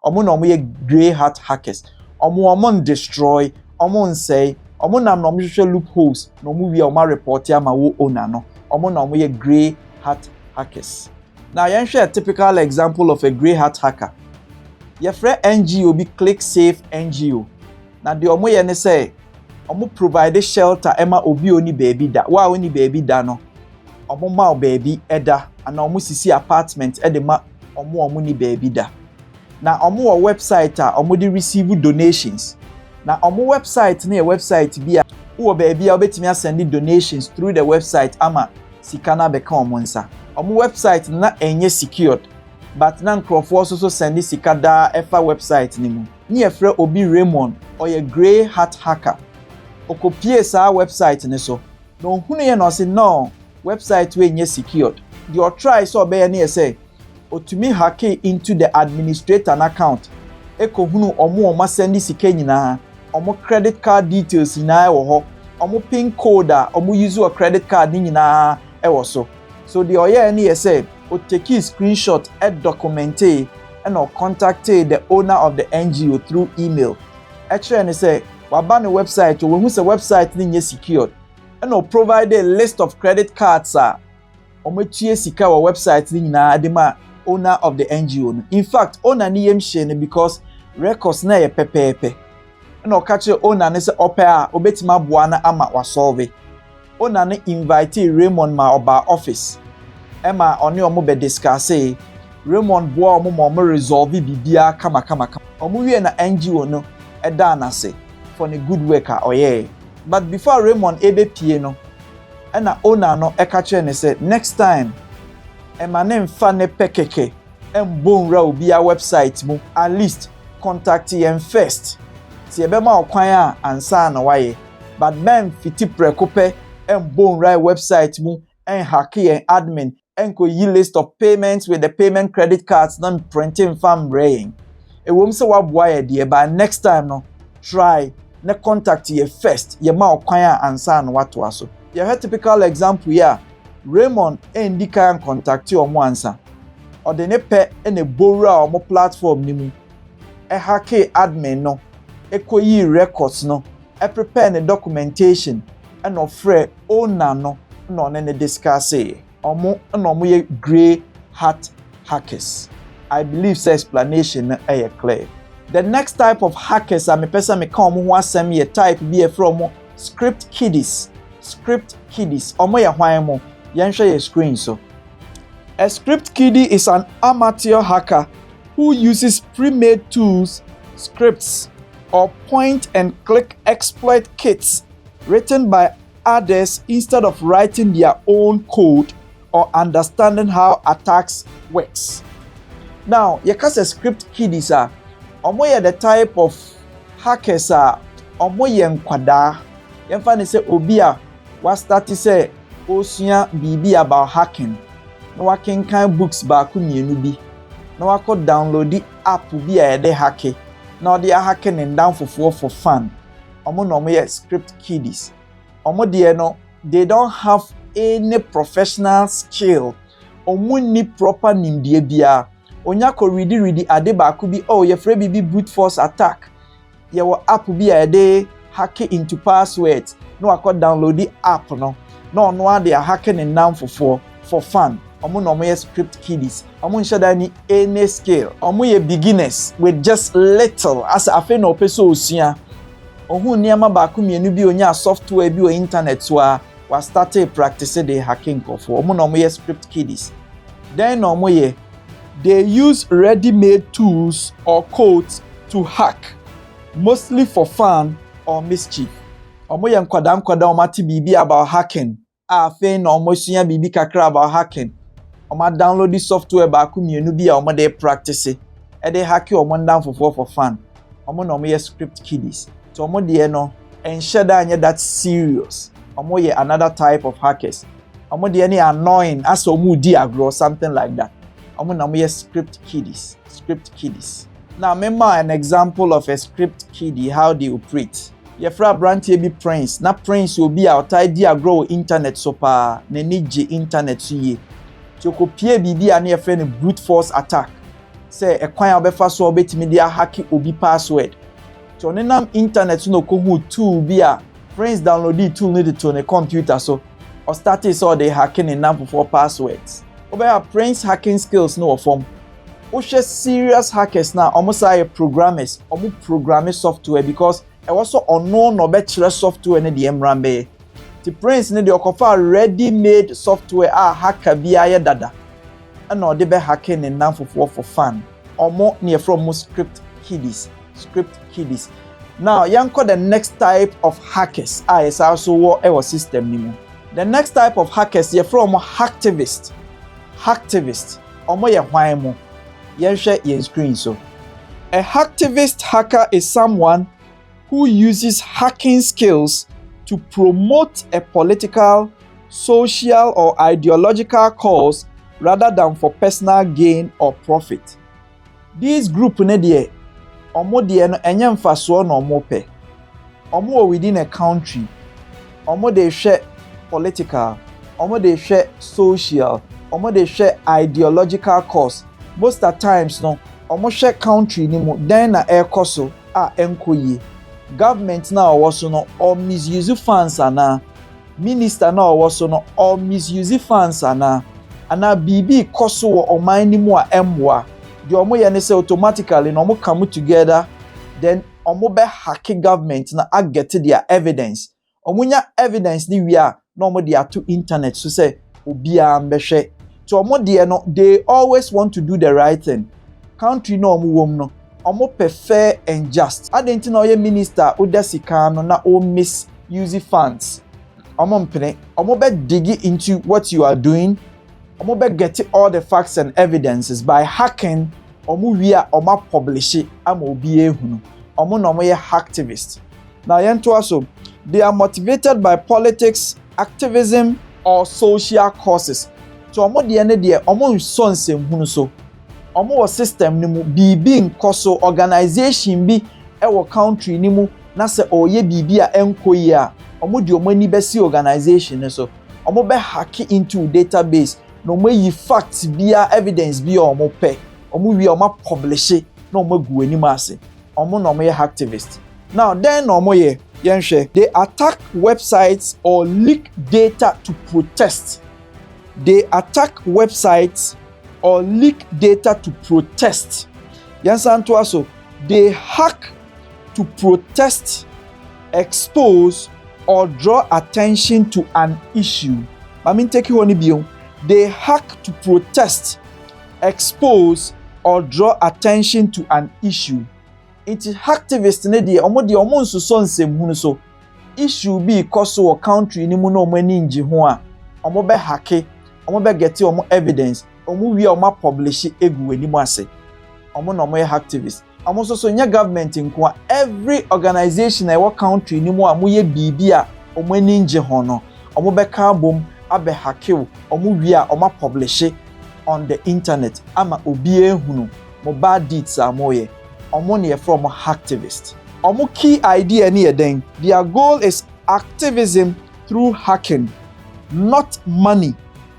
omo na omo ye grey hat hackers omo destroy omo say omo nam na omo hwehwe loopholes na omo wi omo report ya ma wo owner no omo na omo ye grey hat hackers. Now yen share a typical example of a grey hat hacker. Your friend NGO be click safe NGO. Now the omo ye ne say omo provide shelter ema obi oni baby da wa oni baby da no omo ma baby eda and omo sisi apartment e de ma omo ni baby da. Na omo website a omo dey receive donations. Na omo website na website bi a wo baby a obetimi send donations through the website ama sika na beka omo nsa. Omo website na enye secured but na nkrofo so send sika da efa website ni mu. Ni efre obi Raymond or a grey hat hacker. Okopie sa website ni so. No hunu ye no say no website we enye secured. The try so be na say otumi hack into the administrator account eko hunu omo send sika nyina omo credit card details nyina wo ho omo pin code a omo use your credit card nyina e wo so the oye na say o take a screenshot and document and or contact the owner of the NGO through email actually and say waba no website we hu say website ni secured and or provide a list of credit cards omo tue sika wa website ni nyina adema owner of the NGO. In fact, owner ni yem share because records na ye pepepe. No catch owner ne say opera obetima boa na ama wa solve. Owner ne invite Raymond ma oba office. Emma oni omo be discuss Raymond boa omo resolve bibia kama. Omo wie na NGO no eda na say for a good worker oye. But before Raymond ebe pie no na owner no e catch ne say next time emanem fa ne pekeke embonra obi a website mu at least contact yen first ti ebe ma okwan a ansa na waye but men fiti prekope embonra website mu en hack yen admin enko yi list of payments with the payment credit cards non printing fam brain e wom se waboa ye de ba next time no try ne contact ye first ye ma okwan a ansa na wato aso ye have typical example here. Raymond indika and contact you omo ansa or the ne pe ene borrow omo platform ni mu e hack admin no e koyi records no e prepare the documentation and offer owner no ne discuss omo ye grey hat hackers. I believe say explanation na clear. The next type of hackers me person me come ho asem ye type be from script kiddies omo ye hwan mo yen share your screen so. A script kiddie is an amateur hacker who uses pre-made tools, scripts, or point-and-click exploit kits written by others instead of writing their own code or understanding how attacks works. Now, because a script kiddies are the type of hackers are nkwada. Yemfa say obi a was start to say osua bibi about hacking. No wakin kan books ba ku mienu bi. No wako download the app bi a de hacke. Now they are hacking and down for fun. Omo no me script kiddies. Omo de no they don't have any professional skill. Omo ni proper nimdie bia. Onya ko ready ade ba ku bi oh ye free bibi brute force attack. Ye wo app bi a de hack into passwords. No wako download the app no. No they are hacking and down for fun. Omo no me script kiddies. Omo nshada ni any skill. Omo ye beginners with just little as afe no peso osua. Ohun niama ba ku mienu bi onya software bi o internet so a was started practicing the hacking for. Omo no me script kiddies. Then omo ye they use ready-made tools or codes to hack, mostly for fun or mischief. Omo ye nkwada omati bibi about hacking. Afe no omo sua bibi kakra about hacking. Omo download the software ba ku mienu bi a omo dey practice. E dey hack omo down for fun. Omo no me script kiddies. So omo dey no enshada anya that serious. Omo ye another type of hackers. Omo dey any annoying as omo di agro something like that. Omo no me script kiddies. Now remember an example of a script kiddie how they operate. Your friend branch be prince. Na prince will be outside dia grow internet so pa na niji internet so ye. To copy bibi and your friend brute force attack. say ekwan a obefa so obetimi dia hack obi password to onenam internet no ko hu tool bi a friends download the tool need to ne computer so or started so they hacking enough for passwords obeya friends hacking skills no form o she serious hackers na almost like programmers omo programming software because e was so unknown no be chere software ne de emrambe the prince ne de okofa ready made software a hacker bi aye dada na ode be hacking enough for fun omo near from script kiddies now yanko the next type of hackers is also what our system ni mo the next type of hackers ye from hacktivist omo ye hwan mo yen hwe yen screen so a hacktivist hacker is someone who uses hacking skills to promote a political, social or ideological cause rather than for personal gain or profit. This group ne de omo de no enye mfaso no omo pe. Omo within a country. Omo de hwe political, omo de hwe social, omo de hwe ideological cause. Most of times no omo hwe country ni mu den na ekoso a enkoye. Government na owoso no or misuse funds ana minister na owoso no or misuse funds ana bibi koso wo oman ni mu a emwa de omo ye ne say automatically no omo come together then omo be hack government na get their evidence omo nya evidence ni wi a na omo de ato internet so say obi a mbehwe to omo de no they always want to do the right thing country no omo wom no omo fair and just adenti na oye minister odasika no na o misuse funds omo mpene omo be dig into what you are doing omo be get all the facts and evidences by hacking omo wi a omo publish ama obi ehunu omo na omo ye hacktivist na yento aso they are motivated by politics activism or social causes so omo de ne de omo nso nsem hunu so omo system ni mu bibi nkoso organization bi ewo country ni mu na se oye bibi a enkoyi a omo de omo ni besi organization ne so omo be hack into database no mo yi facts bia evidence bia omo pe omo wi omo publish na omo gu ani mase omo no mo ye hacktivist now then omo ye yenhwe they attack websites or leak data to protest or leak data to protest. Yansanto aso they hack to protest, expose or draw attention to an issue. I mean take you on the they hack to protest, expose or draw attention to an issue. It is hacktivist ne de omo nsuso nsem hunu so issue bi cause or country ni mu no omo ani nji ho a omo be hack omo be get omo evidence omo wi omo publish egu ani mu ase omo no omo hacktivist omo so nya government nko every organization e wo country ni mu a mo ye bibi a omo ani nji ho no omo be ka bom abe hack omo wi a omo publish on the internet ama obi ehunu mo bad deeds amoye omo ne from hacktivist omo key idea ni eden their goal is activism through hacking not money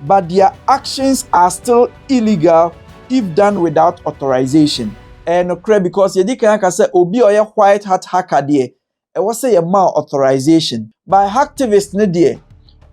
but their actions are still illegal if done without authorization and okay because yedi kan say obi oye white hat hacker there e was say mal authorization by hacktivist ne there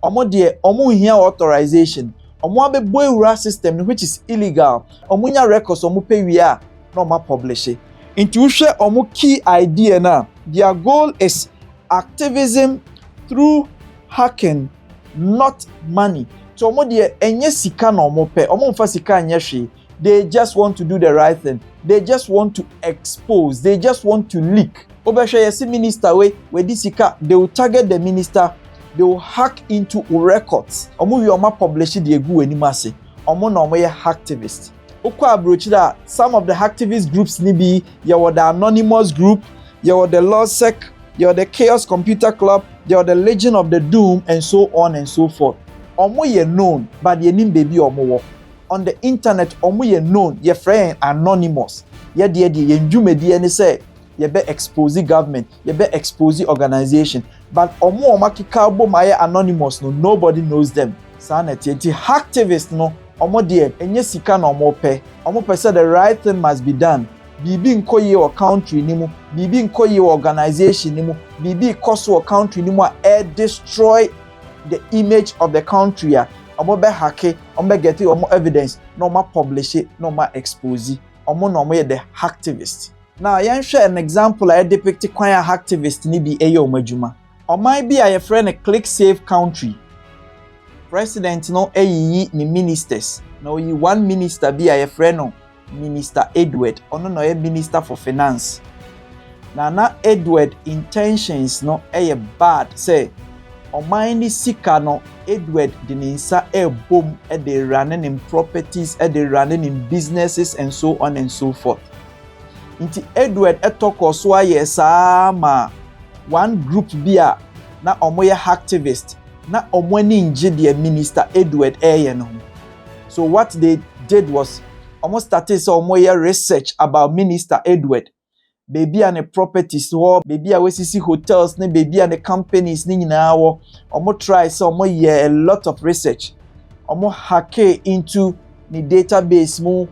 omo hia authorization omo abebo ewura system which is illegal omo nya records omo pay wi a na omo publish into hwe omo key idea na their goal is activism through hacking not money so omo de enye sika na omo pe omo mfa sika anya hwe they just want to do the right thing they just want to expose they just want to leak obehwe yesi minister we di sika they will target the minister they will hack into records omo wi omo publish the egu ani mase omo na omo ye hacktivist okwa abrochi that some of the hacktivist groups ni be you the anonymous group you the lawsec you the chaos computer club you the legion of the doom and so on and so forth omo ye known but ye nim baby omo wo on the internet omo ye known ye friend anonymous ye de ye ndwumedi ni say ye be expose government ye be expose organization but omo makika bo maye anonymous no nobody knows them sanity hacktivist no Omo de enye sika na omo pe say the right thing must be done. Bibi nkoye o country ni mu, bibi nkoye o organization ni mu, bibi koso o country ni mu a destroy the image of the country a omo be hacke, omo be get omo evidence, no ma publish it, no ma expose. Omo no omo the hacktivist. Now yen share an example I depict kwan a hacktivist ni bi eye omo adwuma. Oman bi a ye friend a click save country. President no eyi ni ministers. No yi one minister bi a ye friend no Minister Edward, ono no Minister for Finance. Na Edward intentions no bad. Say, oman ni sika no Edward di ninsa bom they running in properties, they running in businesses and so on and so forth. Inti Edward talk so ma one group bia na omo ye hacktivist na omo ni nje the Minister Edward no. So what they did was almost started some more research about Minister Edward. Baby and the properties, baby a wesisi hotels, ne baby and the companies, ni nyina wo. Almost try some more a lot of research. Almost hack into the database mu,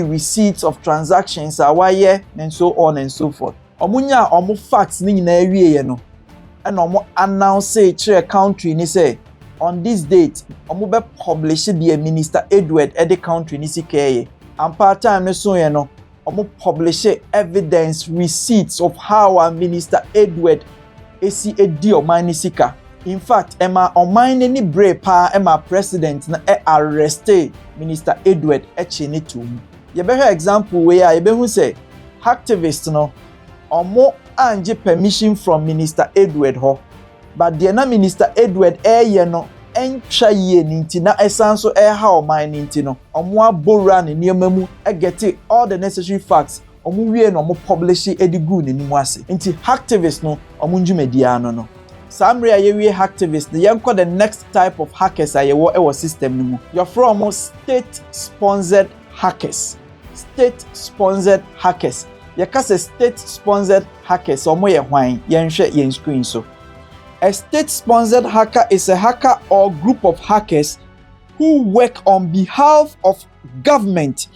receipts of transactions, awaye, and so on and so forth. Omunya almost facts ni nyina ewie no. And almost announce say to country ni say on this date, omo be publish the Minister Edward at the country ni sikeye. And part time ne so no, omo publish evidence receipts of how our Minister Edward esi edi oman ni sika. In fact, ema oman ni bre pa ema president na arrest Minister Edward echi ni tum. Ye be example where ye be hu say hacktivist no omo anje permission from Minister Edward ho. But the na Minister Edward ye no entwa ye ninti na esanso ha oman ninti no omo abora ne niema mu get all the necessary facts omo wie no omo publish edigu ne nimu ase nti hacktivist no omo njumedi no samre aye wie hacktivist the yenko the next type of hackers aye wo system ni mu you're from state sponsored hackers. Yakase state sponsored hackers omo ye hwan yenhwe yen screen so. A state-sponsored hacker is a hacker or group of hackers who work on behalf of government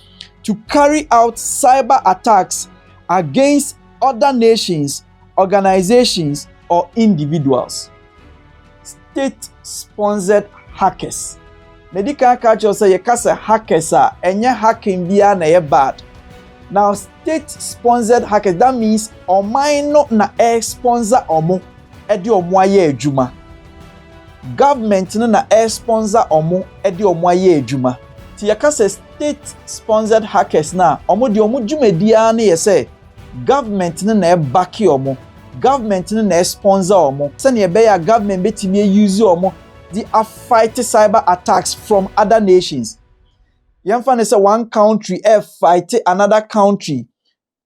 to carry out cyber attacks against other nations, organizations, or individuals. State-sponsored hackers. Medical culture say you can say hackers are any hacking via na bad. Now state-sponsored hackers, that means oman no na sponsor omo. Edi omo aye adwuma. Government no na sponsor omo edi omo aye adwuma. Ti yakase state sponsored hackers na omo di omo dwumadia na ye say government no na back omo. Government no na sponsor omo. Se na be ya government betimi use omo di fight cyber attacks from other nations. Yamfa ne say one country fight another country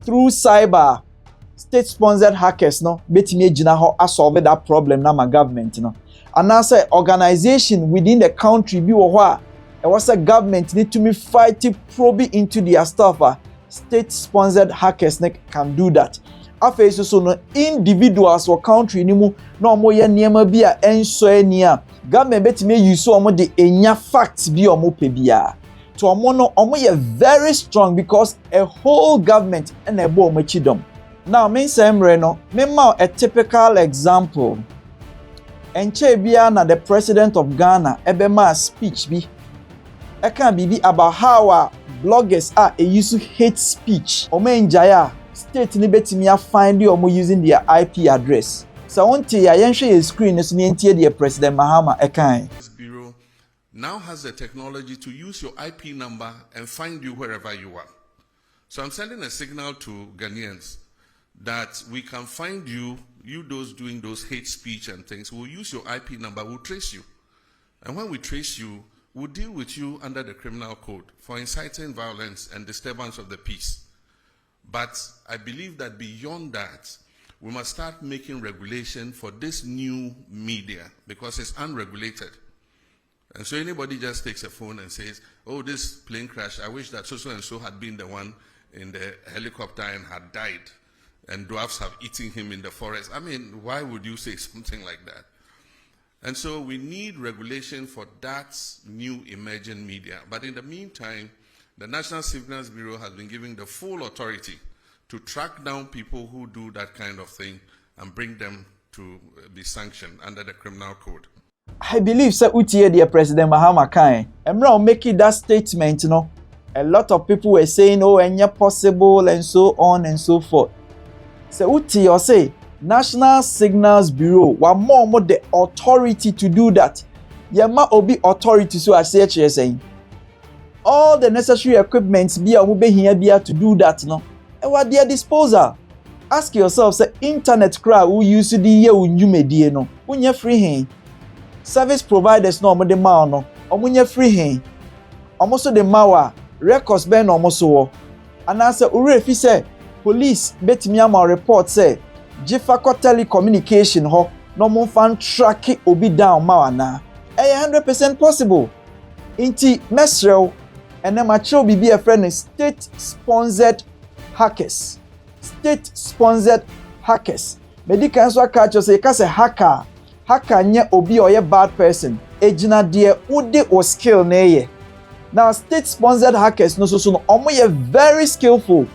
through cyber. State-sponsored hackers no betimi agina ho solve that problem na ma government no. And now say organization within the country bi wo ho a e was a government need to me fight probe into their stuff. State-sponsored hackers can do that. After so no individuals or country ni mu na omo ye niema bi a enso ani a government betimi use omo de enya facts bi omo pe bia. To omo no omo ye very strong because a whole government and a bo omo chidom. Now, me say no, me ma a typical example. Enche bia na the president of Ghana ebe ma speech bi. E can be about how our bloggers are use hate speech. Ome enjaya state ni betimi find you using their IP address. So onti ya yenhwe ye screen so ni entie the president Mahama e kan. This bureau now has the technology to use your IP number and find you wherever you are. So I'm sending a signal to Ghanaians that we can find you those doing those hate speech and things. We'll use your IP number, we'll trace you. And when we trace you, we'll deal with you under the criminal code for inciting violence and disturbance of the peace. But I believe that beyond that, we must start making regulation for this new media because it's unregulated. And so anybody just takes a phone and says, oh, this plane crash, I wish that so and so had been the one in the helicopter and had died. And dwarfs have eaten him in the forest. I mean, why would you say something like that? And so we need regulation for that new emerging media. But in the meantime, the National Signals Bureau has been given the full authority to track down people who do that kind of thing and bring them to be sanctioned under the criminal code. I believe sir Utie dear President Mahama Kane. Emra making that statement, a lot of people were saying, oh, and possible, and so on and so forth. So Utie or say National Signals Bureau were more the authority to do that. Yama obi authority so I say saying all the necessary equipment be here to do that and what their disposal. Ask yourself, say internet crowd who use the year you media unye free hand. Service providers no the ma no omunye free hand. Almost the mawa records ben almost so. And answer urefi say police betimi ama report say Jifako telecommunication ho no mon fan track obi down mawa na. 100% possible. Inti mesrel and then my child be a friend state sponsored hackers. State sponsored hackers. Medical so catch you say cause a hacker nye obi or a bad person. Ejina de ude or skill na ye. Now state sponsored hackers no so omo ye very skillful.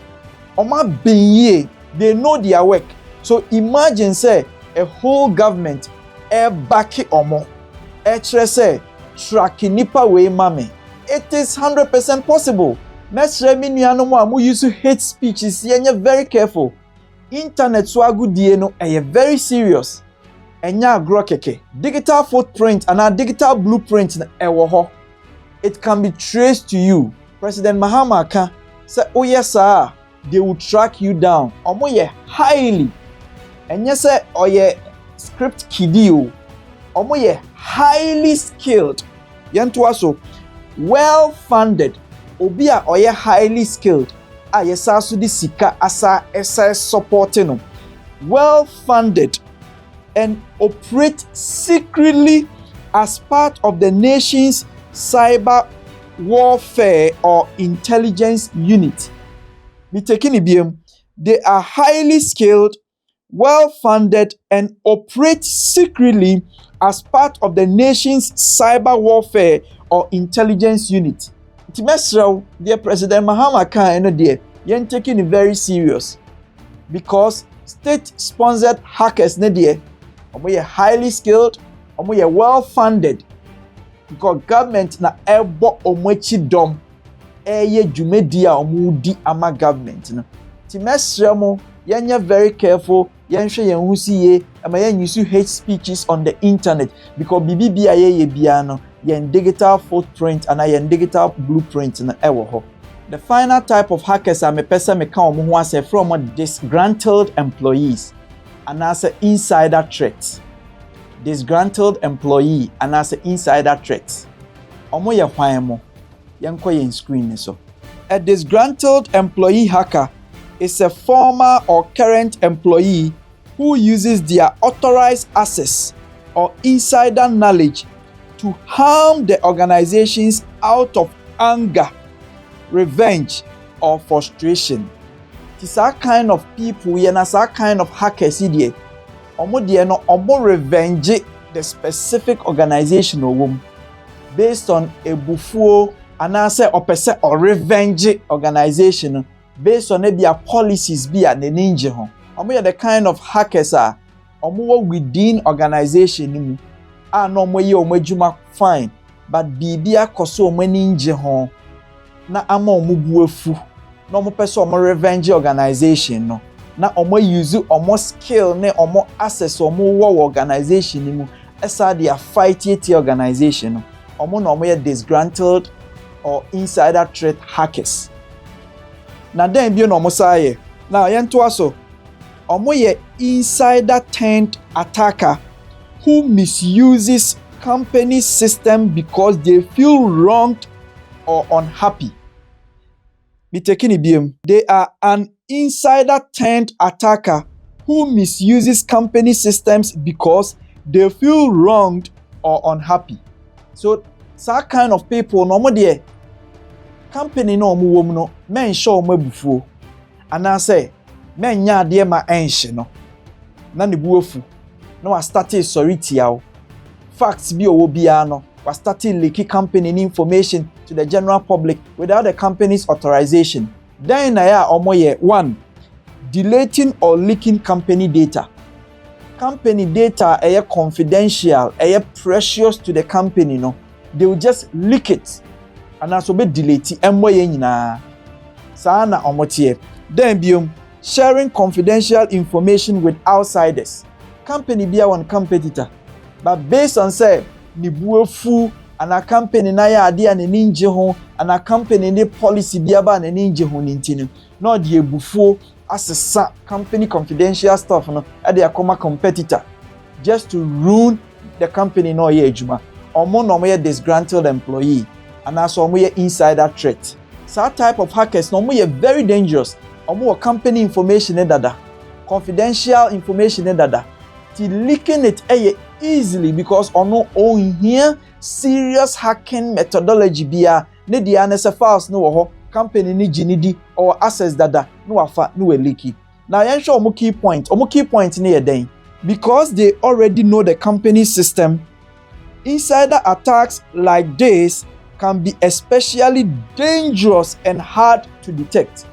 Oma benye, they know their work. So imagine say a whole government back omo. Say tracking nipa we mame. It is 100% possible. Mesre mi nuano mo amu use hate speeches yenye very careful. Internet swagu die no very serious. Enya agro keke. Digital footprint and a digital blueprint na ewo ho. It can be traced to you. President Mahama can say, oh yes sir, they will track you down. Omo ye highly. Enye say oye script Kiddies. Omo ye highly skilled. Yentu aso well funded. Obia oye highly skilled. Ayesa so di sika asa supporting. Well funded and operate secretly as part of the nation's cyber warfare or intelligence unit. They are highly skilled, well funded, and operate secretly as part of the nation's cyber warfare or intelligence unit. Dear President Mahama Khan, you're taking it very serious because state-sponsored hackers, are highly skilled, are well funded. Because government na ebo omwechi dom eye dwumedia omudi ama government no timesremo yenye very careful yenhwe yenhusiye ama use hate speeches on the internet because bibi ye bia no yen digital footprint and yen digital blueprint na ewo ho. The final type of hackers are me pesa me kan omo ho ase from disgruntled employees and as insider threats. Disgruntled employee and as insider threats. Omo ye hwan mo. Yenko yen screen so. A disgruntled employee hacker is a former or current employee who uses their authorized access or insider knowledge to harm the organizations out of anger, revenge, or frustration. It is that kind of people, that kind of hackers here. Omo revenge the specific organization based on a bufuo and answer opese or revenge organization based on their policies be at the ninja hon. Omo the kind of hackers are omo within organization no mo ye omo adwuma fine but bibia koso omo ninja hon na ama omo buafu na omo pese omo revenge organization no na omo use omo skill ne omo access omo wo organization ni mu esa dia fight yet organization no omo na omo ye disgruntled or insider threat hackers. Na den bi no omo saye na yento aso omo ye insider turned attacker who misuses company system because they feel wronged or unhappy. They are an insider turned attacker who misuses company systems because they feel wronged or unhappy. So that kind of people no there company no mo wom no men show mo bufuo and I say men nya de ma enhye no na ne buofu na wa start sorry tiawo facts bi owo bia no was starting leaky company information to the general public without the company's authorization. Then na ya omoye 1 deleting or leaking company data. Company data are confidential, are precious to the company no. They will just leak it and also be delete emboye nyina. Sa na omotie. Then biom sharing confidential information with outsiders. Company be one competitor, but based on say ni buefu and a company na ya ade an ninje ho and a company ni policy be aba na ninje ho nintinu. No de ebufuo asesa company confidential stuff no e de akoma competitor just to ruin the company no ye ejuma. Omo no mo ye disgruntled employee and also omo ye insider threat. So type of hackers no mo ye very dangerous. Omo company information dada, confidential information dada. Ti leaking it easily because ono own here serious hacking methodology bia ne dia nese files no ho company ni ginidi or access dada no afa no we leaky. Now yen show omo key point ne den because they already know the company system. Insider attacks like this can be especially dangerous and hard to detect.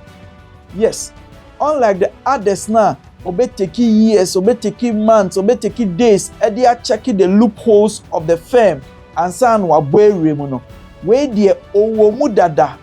Yes, unlike the others now, obe take years, obe take months, obe take days, they are checking the loopholes of the firm and san wa boere mu no. We de owo mu dada.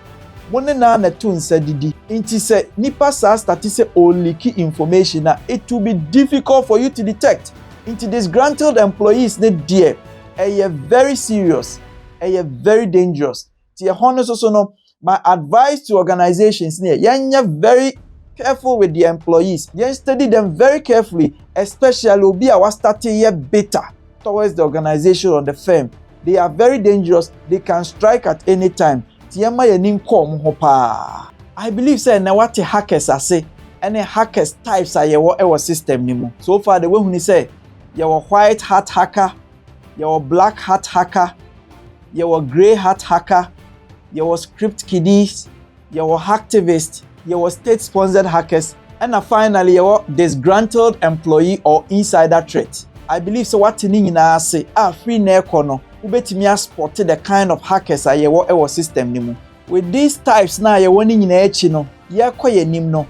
Wone na na to nsa didi. Inti se nipa sa start say o leak information na it will be difficult for you to detect. Into disgruntled employees ne dear, very serious, very dangerous. Ti hono so no. My advice to organizations here, you're very careful with the employees. You study them very carefully, especially obi our starting year better towards the organization or the firm. They are very dangerous. They can strike at any time. I believe say na what hackers are say, any hackers types are your system nimo. So far the way we say, your white hat hacker, your black hat hacker, your gray hat hacker, your script kiddies, your hacktivist, your state-sponsored hackers, and finally your disgruntled employee or insider threat. I believe so what you say, free na kono, ubetimi spot the kind of hackers are your system nimu. With these types now you warning in echi no, ye kwaye nim no,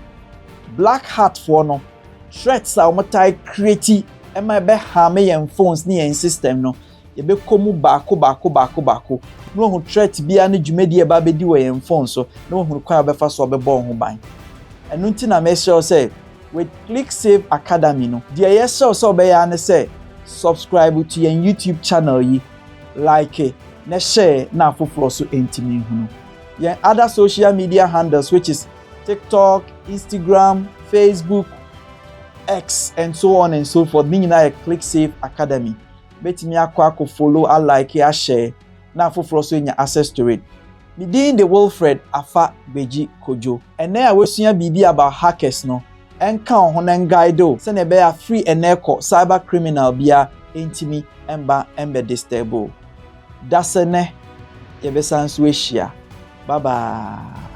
black hat for no, threats are mutai create and my be harm and phones ni en system no. You be komu bako. No who threat be any jumedi eba be di we en phone so no who kwa be fa so be bon ho ban. And nti na me sure say with Click Save Academy no. Dia yes so be ya ne say subscribe to your YouTube channel yi, like it, na share na foforo so entimi hu no. Your other social media handles which is TikTok, Instagram, Facebook, X and so on and so forth. Meaning na Click Save Academy. Betimi akwa follow, a like, a share. Na foforo so nya access to it. Bidin the Wilfred Afa Beji Kojo. And now we see bibi about hackers no. Enka ho na guide o. Se na be a free eneko cybercriminal bia intimi emba disturbo. Dasene ye be sansu ehia. Bye bye.